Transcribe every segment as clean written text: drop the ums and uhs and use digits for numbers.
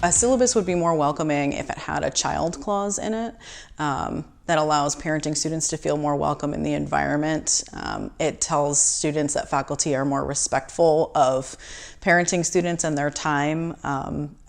A syllabus would be more welcoming if it had a child clause in it that allows parenting students to feel more welcome in the environment. It tells students that faculty are more respectful of parenting students and their time.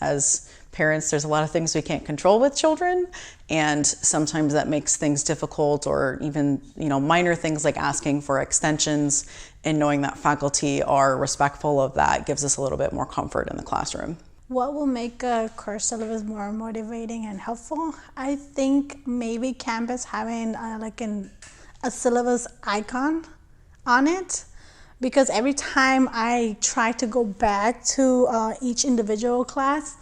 As parents, there's a lot of things we can't control with children, and sometimes that makes things difficult, or even minor things like asking for extensions, and knowing that faculty are respectful of that gives us a little bit more comfort in the classroom. What will make a course syllabus more motivating and helpful? I think maybe Canvas having a syllabus icon on it, because every time I try to go back to each individual class,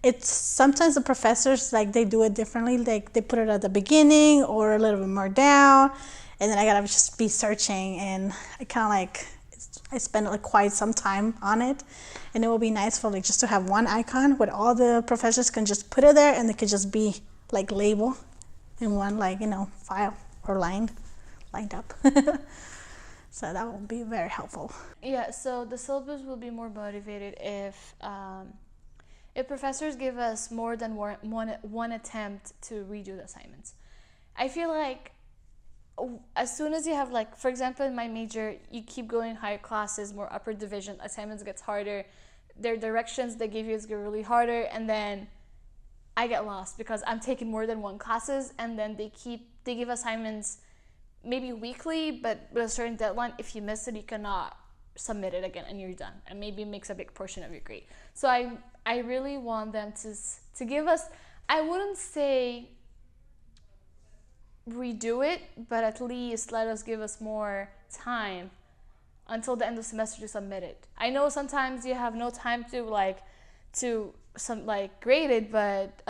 it's sometimes the professors, they do it differently. Like they put it at the beginning or a little bit more down, and then I gotta just be searching, and I spend quite some time on it. And it will be nice for just to have one icon where all the professors can just put it there, and it could just be labeled in one file or lined up. So that will be very helpful. Yeah, so the syllabus will be more motivated if professors give us more than one attempt to redo the assignments. I feel like as soon as you have, for example, in my major, you keep going higher classes, more upper division, assignments gets harder, their directions they give you is really harder, and then I get lost because I'm taking more than one classes, and then they give assignments maybe weekly, but with a certain deadline. If you miss it, you cannot submit it again, and you're done, and maybe it makes a big portion of your grade. So I really want them to give us, I wouldn't say redo it, but at least let us give us more time until the end of the semester to submit it. I know sometimes you have no time to grade it, but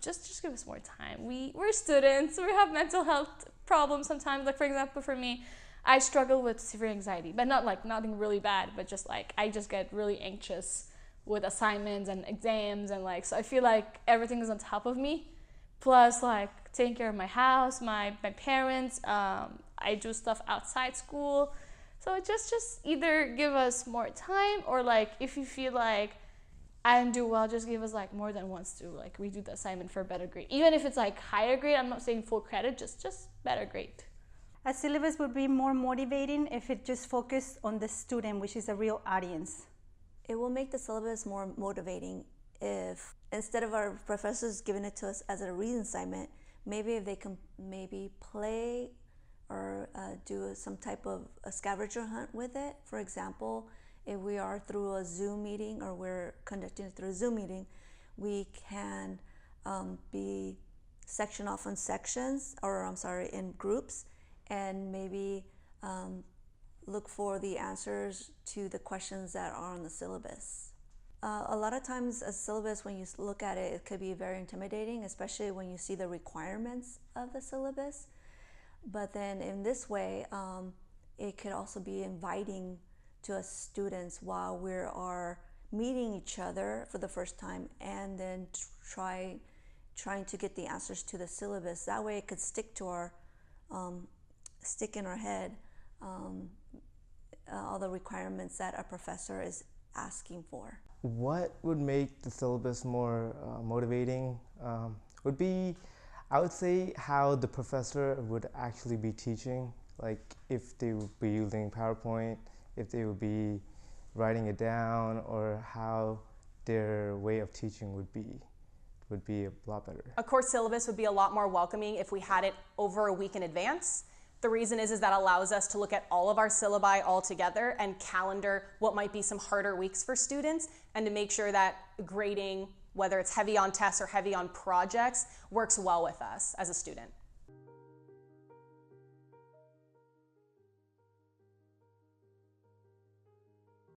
just give us more time. We're students, we have mental health problems sometimes. For example, for me, I struggle with severe anxiety, but not nothing really bad, but just I just get really anxious with assignments and exams, and so I feel like everything is on top of me. Plus, taking care of my house, my parents, I do stuff outside school. So just either give us more time, or if you feel like I didn't do well, just give us more than once to redo the assignment for a better grade. Even if it's higher grade, I'm not saying full credit, just better grade. A syllabus would be more motivating if it just focused on the student, which is a real audience. It will make the syllabus more motivating if, instead of our professors giving it to us as a reading assignment, maybe if they can play or do some type of a scavenger hunt with it. For example, if we are through a Zoom meeting, or we're conducting it through a Zoom meeting, we can be sectioned off in sections, in groups, and maybe look for the answers to the questions that are on the syllabus. A lot of times a syllabus, when you look at it, it could be very intimidating, especially when you see the requirements of the syllabus. But then in this way, it could also be inviting to us students while we are meeting each other for the first time, and then trying to get the answers to the syllabus. That way it could stick in our head all the requirements that a professor is asking for. What would make the syllabus more motivating would be, I would say, how the professor would actually be teaching. If they would be using PowerPoint, if they would be writing it down, or how their way of teaching would be a lot better. A course syllabus would be a lot more welcoming if we had it over a week in advance. The reason is that allows us to look at all of our syllabi all together and calendar what might be some harder weeks for students, and to make sure that grading, whether it's heavy on tests or heavy on projects, works well with us as a student.